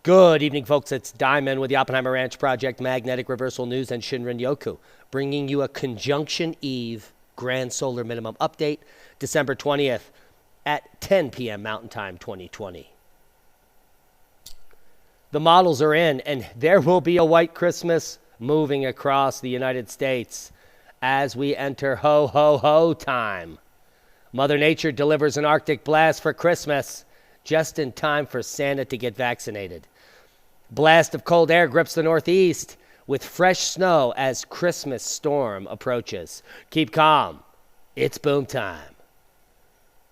Good evening, folks. It's Diamond with the Oppenheimer Ranch Project, Magnetic Reversal News, and Shinrin Yoku, bringing you a conjunction eve grand solar minimum update, December 20th at 10 p.m. Mountain Time 2020. The models are in, and there will be a white Christmas moving across the United States as we enter ho-ho-ho time. Mother Nature delivers an Arctic blast for Christmas, just in time for Santa to get vaccinated. Blast of cold air grips the Northeast with fresh snow as Christmas storm approaches. Keep calm. It's boom time.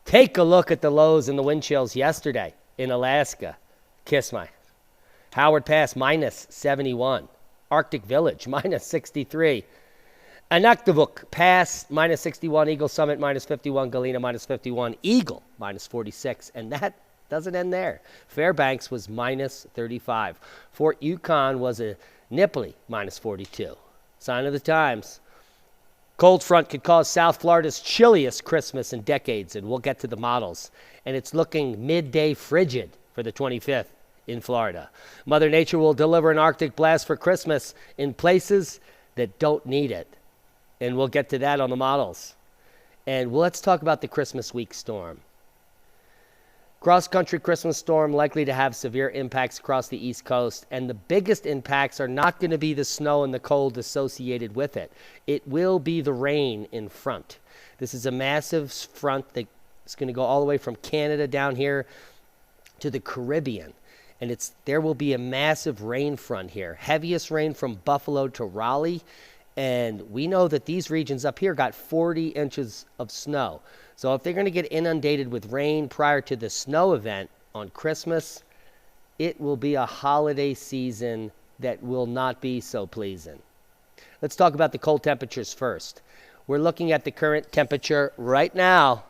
Take a look at the lows and the wind chills yesterday in Alaska. Kiss my. Howard Pass, minus 71. Arctic Village, minus 63. Inuktitut Pass, minus 61. Eagle Summit, minus 51. Galena, minus 51. Eagle, minus 46. And that doesn't end there. Fairbanks was minus 35. Fort Yukon was a nipply minus 42. Sign of the times. Cold front could cause South Florida's chilliest Christmas in decades, and we'll get to the models. And it's looking midday frigid for the 25th in Florida. Mother Nature will deliver an Arctic blast for Christmas in places that don't need it. And we'll get to that on the models. And let's talk about the Christmas week storm. Cross-country Christmas storm likely to have severe impacts across the East Coast, and the biggest impacts are not going to be the snow and the cold associated with it. It will be the rain in front. This is a massive front that's going to go all the way from Canada down here to the Caribbean, and there will be a massive rain front here. Heaviest rain from Buffalo to Raleigh, and we know that these regions up here got 40 inches of snow. So if they're going to get inundated with rain prior to the snow event on Christmas, it will be a holiday season that will not be so pleasing. Let's talk about the cold temperatures first. We're looking at the current temperature right now,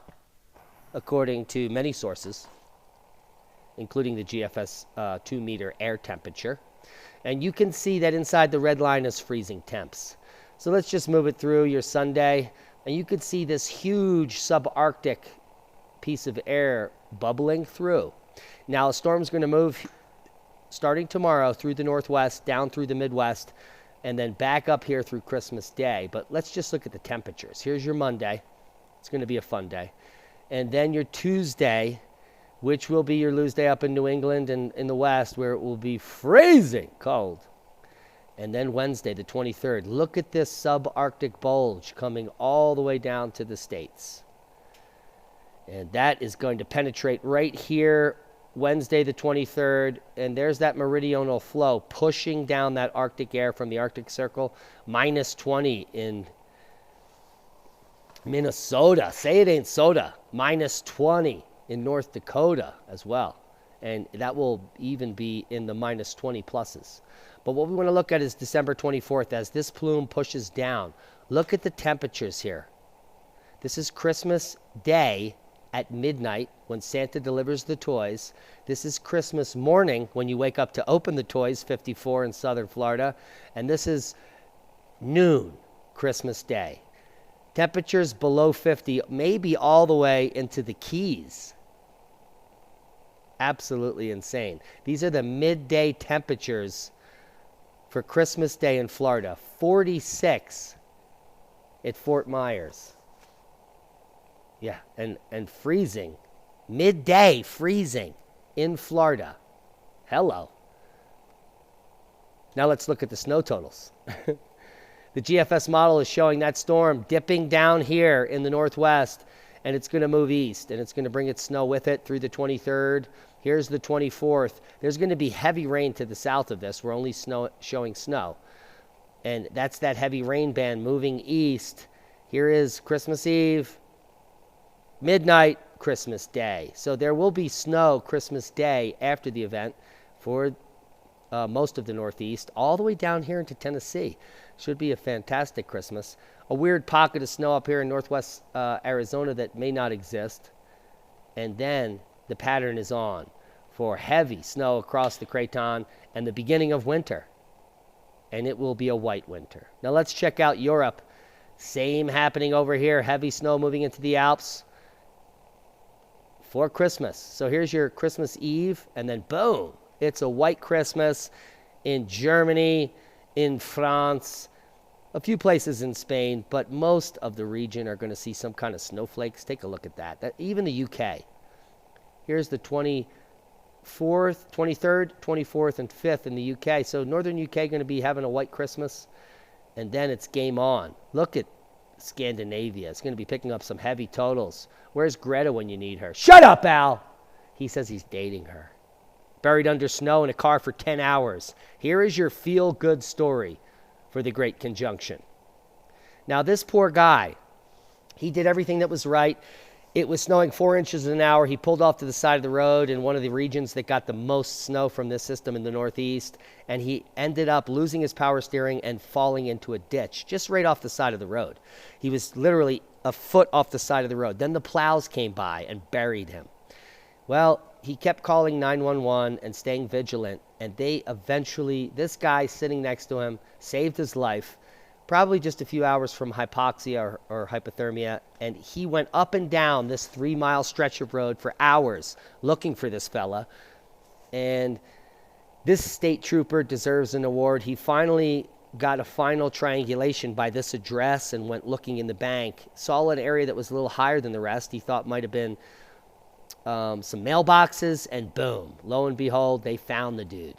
according to many sources, including the GFS 2-meter air temperature. And you can see that inside the red line is freezing temps. So let's just move it through your Sunday. And you could see this huge subarctic piece of air bubbling through. Now, a storm's going to move starting tomorrow through the Northwest, down through the Midwest, and then back up here through Christmas Day. But let's just look at the temperatures. Here's your Monday. It's going to be a fun day. And then your Tuesday, which will be your lose day up in New England and in the West, where it will be freezing cold. And then Wednesday, the 23rd, look at this subarctic bulge coming all the way down to the States. And that is going to penetrate right here, Wednesday, the 23rd. And there's that meridional flow pushing down that Arctic air from the Arctic Circle. Minus 20 in Minnesota. Say it ain't soda. Minus 20 in North Dakota as well. And that will even be in the minus 20 pluses. But what we want to look at is December 24th as this plume pushes down. Look at the temperatures here. This is Christmas Day at midnight when Santa delivers the toys. This is Christmas morning when you wake up to open the toys, 54 in southern Florida. And this is noon, Christmas Day. Temperatures below 50, maybe all the way into the Keys. Absolutely insane. These are the midday temperatures for Christmas Day in Florida. 46 at Fort Myers. Yeah, and freezing. Midday freezing in Florida. Hello. Now let's look at the snow totals. The GFS model is showing that storm dipping down here in the Northwest, and it's going to move east, and it's going to bring its snow with it through the 23rd. Here's the 24th. There's going to be heavy rain to the south of this. We're only showing snow. And that's that heavy rain band moving east. Here is Christmas Eve, midnight, Christmas Day. So there will be snow Christmas Day after the event for most of the Northeast, all the way down here into Tennessee. Should be a fantastic Christmas. A weird pocket of snow up here in northwest Arizona that may not exist. And then the pattern is on for heavy snow across the Craton and the beginning of winter. And it will be a white winter. Now let's check out Europe. Same happening over here. Heavy snow moving into the Alps for Christmas. So here's your Christmas Eve, and then boom, It's a white Christmas in Germany, in France, a few places in Spain, but most of the region are going to see some kind of snowflakes. Take a look at that. Even the UK. Here's the 24th, 23rd, 24th, and 5th in the UK. So northern UK going to be having a white Christmas, and then it's game on. Look at Scandinavia. It's going to be picking up some heavy totals. Where's Greta when you need her? Shut up, Al! He says he's dating her. Buried under snow in a car for 10 hours. Here is your feel-good story for the Great Conjunction. Now, this poor guy, he did everything that was right. It was snowing 4 inches an hour. He pulled off to the side of the road in one of the regions that got the most snow from this system in the Northeast, and he ended up losing his power steering and falling into a ditch just right off the side of the road. He was literally a foot off the side of the road. Then the plows came by and buried him. Well, he kept calling 911 and staying vigilant, and they eventually, this guy sitting next to him saved his life, probably just a few hours from hypoxia or hypothermia, and he went up and down this 3-mile stretch of road for hours looking for this fella. And this state trooper deserves an award. He finally got a final triangulation by this address and went looking in the bank, saw an area that was a little higher than the rest. He thought might have been some mailboxes, and boom, lo and behold, they found the dude.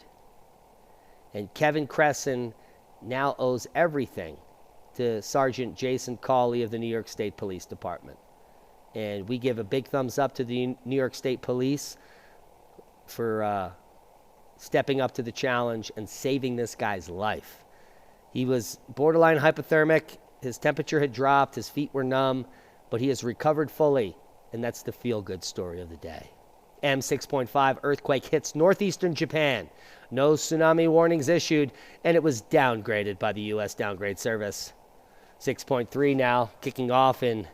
And Kevin Cresson now owes everything to Sergeant Jason Cawley of the New York State Police Department. And we give a big thumbs up to the New York State Police for stepping up to the challenge and saving this guy's life. He was borderline hypothermic. His temperature had dropped. His feet were numb, but he has recovered fully. And that's the feel-good story of the day. M6.5 earthquake hits northeastern Japan. No tsunami warnings issued, and it was downgraded by the U.S. Downgrade Service. 6.3 now, kicking off in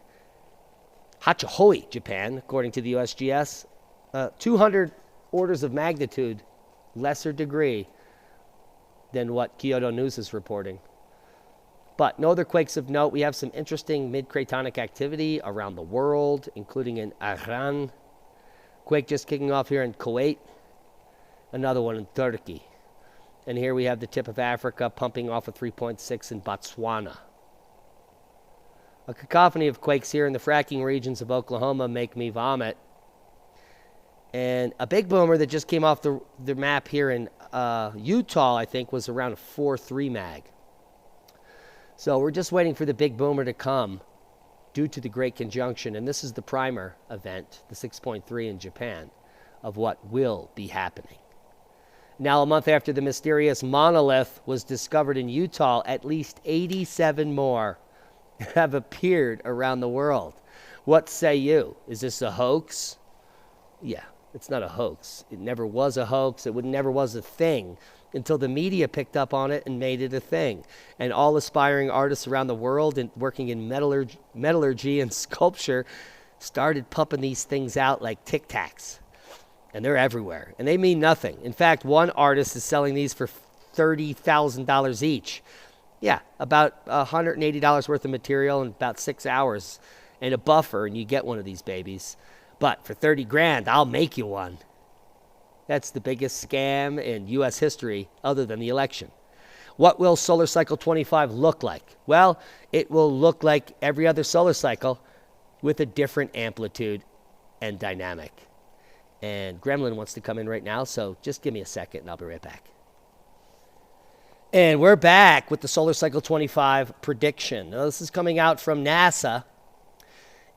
Hachihoi, Japan, according to the USGS. 200 orders of magnitude, lesser degree than what Kyoto News is reporting. But no other quakes of note. We have some interesting mid-cratonic activity around the world, including in Iran. Quake just kicking off here in Kuwait. Another one in Turkey. And here we have the tip of Africa pumping off a 3.6 in Botswana. A cacophony of quakes here in the fracking regions of Oklahoma make me vomit. And a big boomer that just came off the map here in Utah, I think, was around a 4.3 mag. So we're just waiting for the big boomer to come due to the Great Conjunction. And this is the primer event, the 6.3 in Japan, of what will be happening. Now, a month after the mysterious monolith was discovered in Utah, at least 87 more have appeared around the world. What say you? Is this a hoax? Yeah, it's not a hoax. It never was a hoax. It never was a thing until the media picked up on it and made it a thing. And all aspiring artists around the world and working in metallurgy and sculpture started pumping these things out like Tic Tacs. And they're everywhere. And they mean nothing. In fact, one artist is selling these for $30,000 each. Yeah, about $180 worth of material in about 6 hours and a buffer, and you get one of these babies. But for 30 grand, I'll make you one. That's the biggest scam in U.S. history other than the election. What will solar cycle 25 look like? Well, it will look like every other solar cycle with a different amplitude and dynamic. And Gremlin wants to come in right now, so just give me a second and I'll be right back. And we're back with the solar cycle 25 prediction. Now, this is coming out from NASA.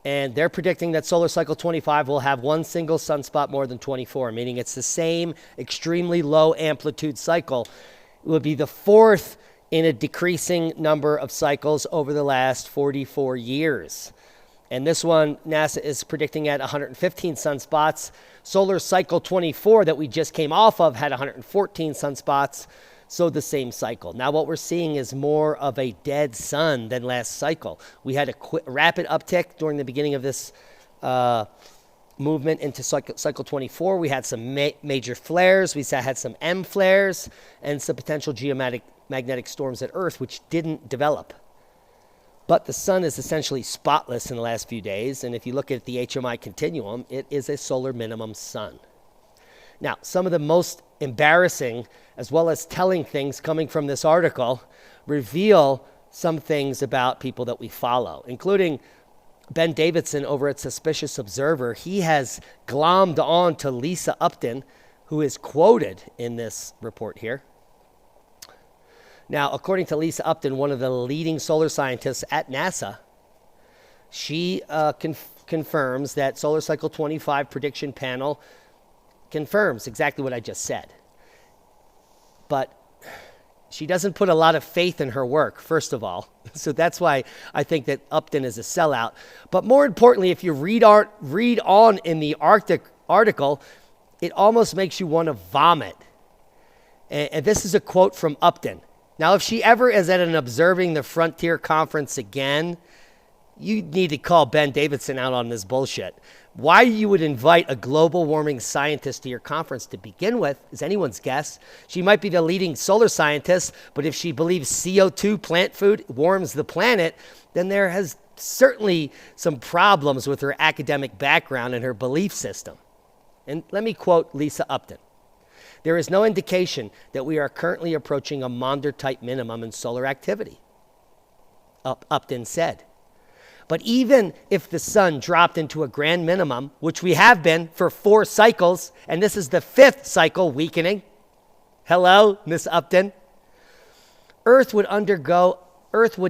And they're predicting that solar cycle 25 will have one single sunspot more than 24, meaning it's the same extremely low amplitude cycle. It would be the fourth in a decreasing number of cycles over the last 44 years. And this one, NASA is predicting at 115 sunspots. Solar cycle 24 that we just came off of had 114 sunspots. So the same cycle. Now what we're seeing is more of a dead sun than last cycle. We had a rapid uptick during the beginning of this movement into cycle 24. We had some major flares. We had some M flares and some potential geomagnetic storms at Earth, which didn't develop. But the sun is essentially spotless in the last few days. And if you look at the HMI continuum, it is a solar minimum sun. Now, some of the most embarrassing as well as telling things coming from this article reveal some things about people that we follow, including Ben Davidson over at Suspicious Observer. He has glommed on to Lisa Upton, who is quoted in this report here. Now, according to Lisa Upton, one of the leading solar scientists at NASA, she confirms that Solar Cycle 25 prediction panel confirms exactly what I just said. But she doesn't put a lot of faith in her work, first of all. So that's why I think that Upton is a sellout. But more importantly, if you read on in the article, it almost makes you want to vomit. And this is a quote from Upton. Now, if she ever is at an Observing the Frontier conference again, you need to call Ben Davidson out on this bullshit. Why you would invite a global warming scientist to your conference to begin with is anyone's guess. She might be the leading solar scientist, but if she believes CO2 plant food warms the planet, then there has certainly some problems with her academic background and her belief system. And let me quote Lisa Upton. There is no indication that we are currently approaching a Maunder-type minimum in solar activity, Upton said. But even if the sun dropped into a grand minimum, which we have been for 4 cycles, and this is the 5th cycle weakening, hello, Miss Upton, Earth would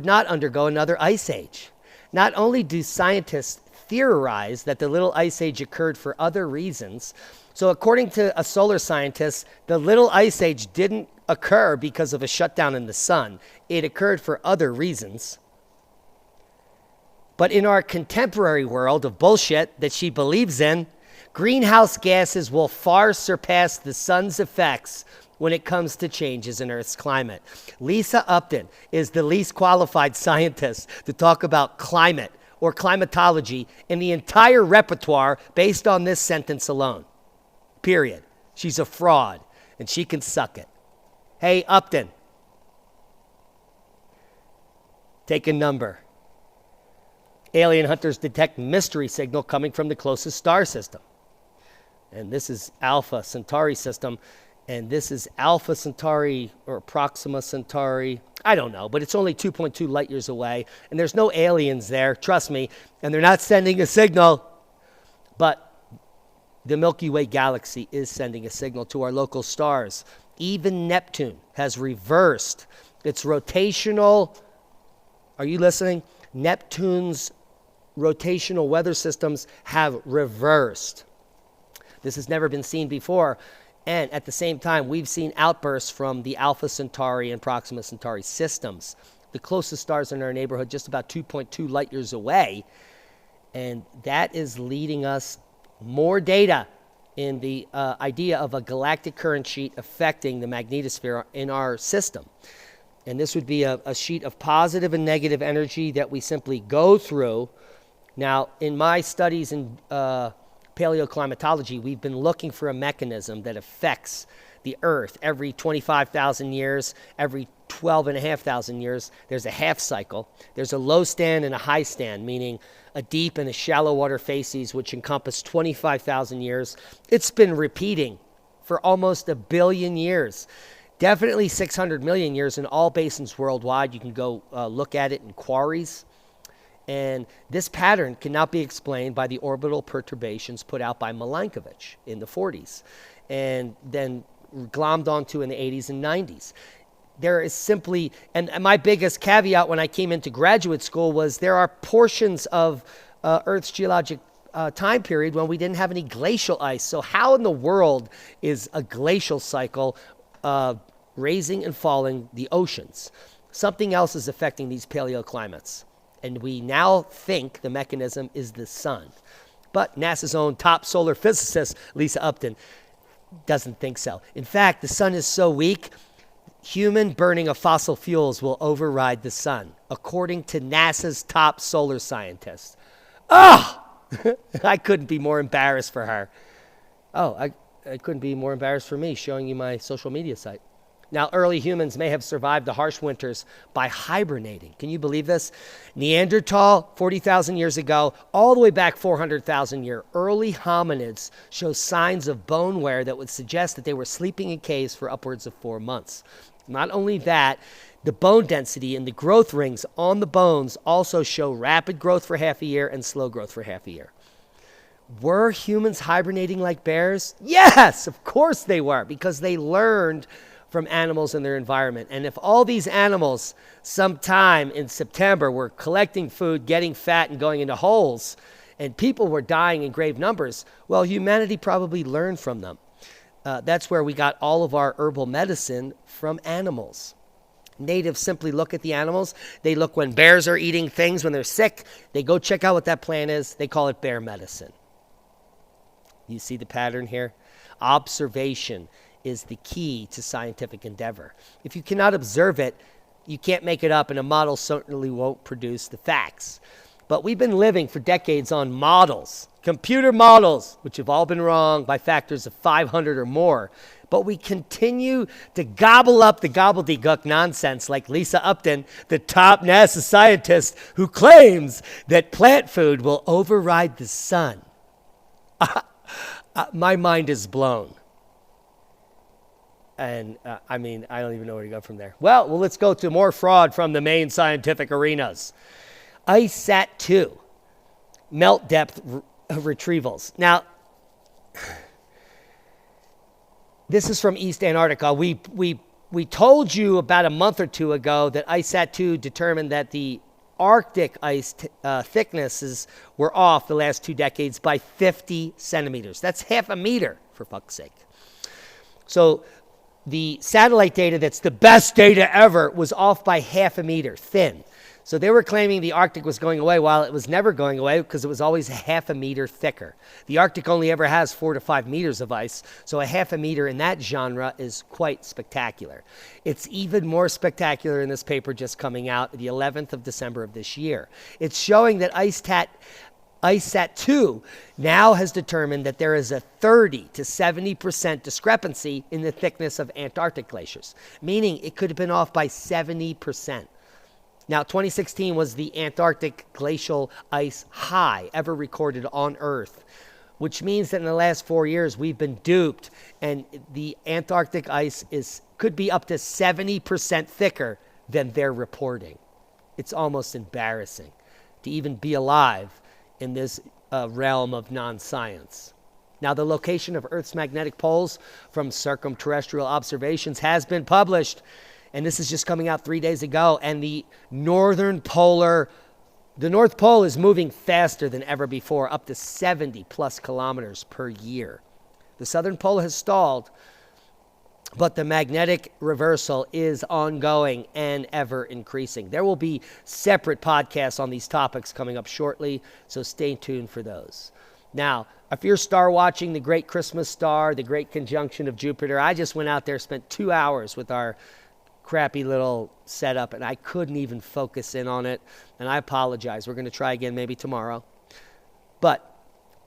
not undergo another ice age. Not only do scientists theorize that the little ice age occurred for other reasons, so according to a solar scientist, the little ice age didn't occur because of a shutdown in the sun. It occurred for other reasons. But in our contemporary world of bullshit that she believes in, greenhouse gases will far surpass the sun's effects when it comes to changes in Earth's climate. Lisa Upton is the least qualified scientist to talk about climate or climatology in the entire repertoire based on this sentence alone. Period. She's a fraud, and she can suck it. Hey, Upton, take a number. Alien hunters detect mystery signal coming from the closest star system. And this is Alpha Centauri system. And this is Alpha Centauri or Proxima Centauri. I don't know, but it's only 2.2 light years away. And there's no aliens there, trust me. And they're not sending a signal. But the Milky Way galaxy is sending a signal to our local stars. Even Neptune has reversed its rotational, are you listening? Neptune's rotational weather systems have reversed. This has never been seen before. And at the same time, we've seen outbursts from the Alpha Centauri and Proxima Centauri systems. The closest stars in our neighborhood, just about 2.2 light years away. And that is leading us more data in the idea of a galactic current sheet affecting the magnetosphere in our system. And this would be a sheet of positive and negative energy that we simply go through. Now, in my studies in paleoclimatology, we've been looking for a mechanism that affects the Earth every 25,000 years, every 12,500 years. There's a half cycle. There's a low stand and a high stand, meaning a deep and a shallow water phases, which encompass 25,000 years. It's been repeating for almost 1 billion years. Definitely 600 million years in all basins worldwide. You can go look at it in quarries. And this pattern cannot be explained by the orbital perturbations put out by Milankovitch in the 40s and then glommed onto in the 80s and 90s. There is simply, and my biggest caveat when I came into graduate school was there are portions of Earth's geologic time period when we didn't have any glacial ice. So how in the world is a glacial cycle raising and falling the oceans? Something else is affecting these paleoclimates. And we now think the mechanism is the sun. But NASA's own top solar physicist, Lisa Upton, doesn't think so. In fact, the sun is so weak, human burning of fossil fuels will override the sun, according to NASA's top solar scientist. Oh, I couldn't be more embarrassed for her. Oh, I couldn't be more embarrassed for me showing you my social media site. Now, early humans may have survived the harsh winters by hibernating. Can you believe this? Neanderthal, 40,000 years ago, all the way back 400,000 years, early hominids show signs of bone wear that would suggest that they were sleeping in caves for upwards of 4 months. Not only that, the bone density and the growth rings on the bones also show rapid growth for half a year and slow growth for half a year. Were humans hibernating like bears? Yes, of course they were, because they learned from animals in their environment. And if all these animals sometime in September were collecting food, getting fat, and going into holes, and people were dying in grave numbers, well, humanity probably learned from them. That's where we got all of our herbal medicine from animals. Natives simply look at the animals. They look when bears are eating things, when they're sick. They go check out what that plant is. They call it bear medicine. You see the pattern here? Observation is the key to scientific endeavor. If you cannot observe it, you can't make it up, and a model certainly won't produce the facts. But we've been living for decades on models, computer models, which have all been wrong by factors of 500 or more. But we continue to gobble up the gobbledygook nonsense like Lisa Upton, the top NASA scientist who claims that plant food will override the sun. My mind is blown. And I don't even know where to go from there. Well, let's go to more fraud from the main scientific arenas. ICESat-2, melt depth retrievals. Now, this is from East Antarctica. We told you about a month or two ago that ICESat-2 determined that the Arctic ice thicknesses were off the last 2 decades by 50 centimeters. That's half a meter, for fuck's sake. So the satellite data that's the best data ever was off by half a meter, thin. So they were claiming the Arctic was going away while it was never going away because it was always half a meter thicker. The Arctic only ever has 4 to 5 meters of ice, so a half a meter in that genre is quite spectacular. It's even more spectacular in this paper just coming out the 11th of December of this year. It's showing that ICESat-2 now has determined that there is a 30 to 70% discrepancy in the thickness of Antarctic glaciers, meaning it could have been off by 70%. Now, 2016 was the Antarctic glacial ice high ever recorded on Earth, which means that in the last 4 years we've been duped, and the Antarctic ice could be up to 70% thicker than they're reporting. It's almost embarrassing to even be alive in this realm of non-science. Now, the location of Earth's magnetic poles from circumterrestrial observations has been published, and this is just coming out 3 days ago, and the North Pole is moving faster than ever before, up to 70 plus kilometers per year. The Southern Pole has stalled, but the magnetic reversal is ongoing and ever increasing. There will be separate podcasts on these topics coming up shortly, so stay tuned for those. Now, if you're star watching the Great Christmas Star, the Great Conjunction of Jupiter, I just went out there, spent 2 hours with our crappy little setup, and I couldn't even focus in on it, and I apologize. We're going to try again maybe tomorrow. But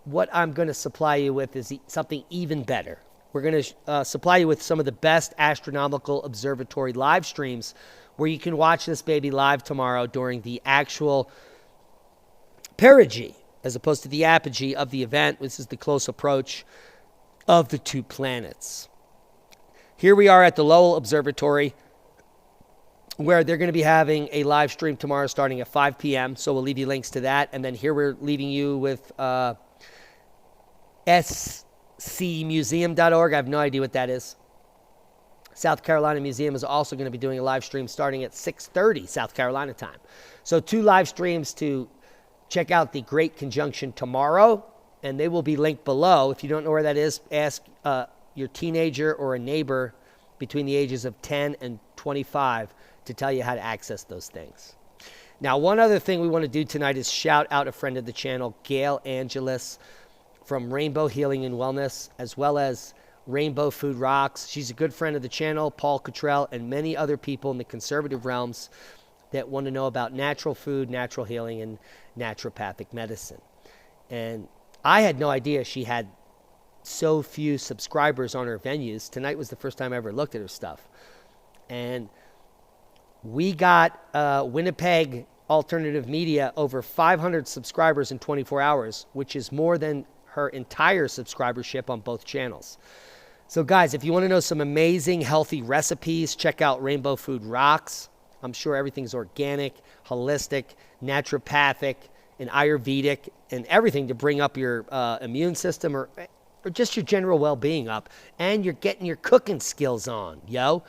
what I'm going to supply you with is something even better. We're going to supply you with some of the best astronomical observatory live streams where you can watch this baby live tomorrow during the actual perigee as opposed to the apogee of the event. This is the close approach of the 2 planets. Here we are at the Lowell Observatory, where they're going to be having a live stream tomorrow starting at 5 p.m. So we'll leave you links to that. And then here we're leaving you with scmuseum.org. I have no idea what that is. South Carolina Museum is also going to be doing a live stream starting at 6:30 South Carolina time. So 2 live streams to check out the Great Conjunction tomorrow, and they will be linked below. If you don't know where that is, ask your teenager or a neighbor between the ages of 10 and 25 to tell you how to access those things. Now, one other thing we want to do tonight is shout out a friend of the channel, Gail Angelis from Rainbow Healing and Wellness, as well as Rainbow Food Rocks. She's a good friend of the channel, Paul Cottrell, and many other people in the conservative realms that want to know about natural food, natural healing, and naturopathic medicine. And I had no idea she had so few subscribers on her venues. Tonight was the first time I ever looked at her stuff. And we got Winnipeg Alternative Media over 500 subscribers in 24 hours, which is more than her entire subscribership on both channels. So guys, if you want to know some amazing healthy recipes, check out Rainbow Food Rocks. I'm sure everything's organic, holistic, naturopathic, and Ayurvedic, and everything to bring up your immune system or just your general well-being up. And you're getting your cooking skills on, yo.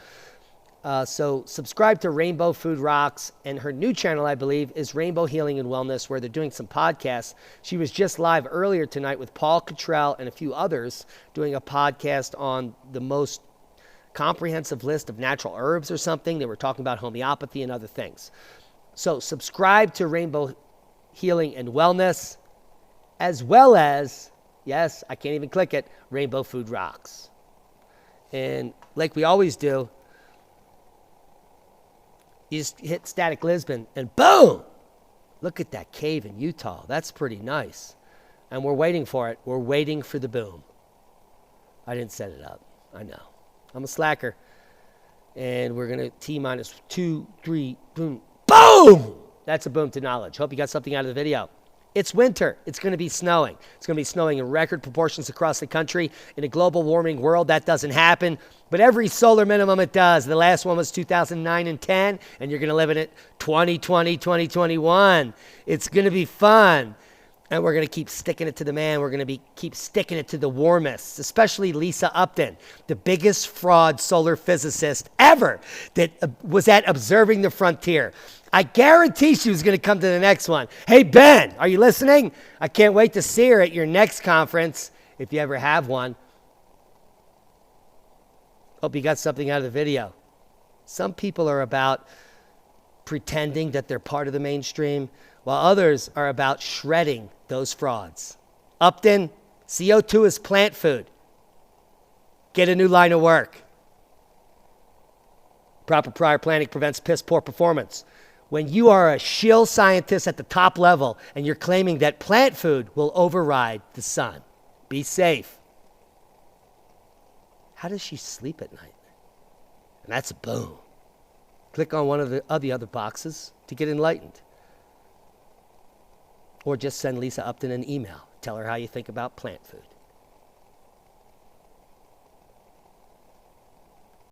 So subscribe to Rainbow Food Rocks, and her new channel, I believe, is Rainbow Healing and Wellness, where they're doing some podcasts. She was just live earlier tonight with Paul Cottrell and a few others doing a podcast on the most comprehensive list of natural herbs or something. They were talking about homeopathy and other things. So subscribe to Rainbow Healing and Wellness, as well as, yes, I can't even click it, Rainbow Food Rocks. And like we always do, you just hit Static Lisbon and boom! Look at that cave in Utah. That's pretty nice. And we're waiting for it. We're waiting for the boom. I didn't set it up. I know. I'm a slacker. And we're going to T-minus 2, 3, boom. Boom! That's a boom to knowledge. Hope you got something out of the video. It's winter. It's going to be snowing. It's going to be snowing in record proportions across the country. In a global warming world, that doesn't happen. But every solar minimum, it does. The last one was 2009 and 10, and you're going to live in it 2020, 2021. It's going to be fun. And we're going to keep sticking it to the man. We're going to keep sticking it to the warmists, especially Lisa Upton, the biggest fraud solar physicist ever that was at Observing the Frontier. I guarantee she was going to come to the next one. Hey, Ben, are you listening? I can't wait to see her at your next conference, if you ever have one. Hope you got something out of the video. Some people are about pretending that they're part of the mainstream, while others are about shredding those frauds. Upton, CO2 is plant food. Get a new line of work. Proper prior planning prevents piss poor performance. When you are a shill scientist at the top level and you're claiming that plant food will override the sun, be safe. How does she sleep at night? And that's a boom. Click on one of the other boxes to get enlightened. Or just send Lisa Upton an email. Tell her how you think about plant food.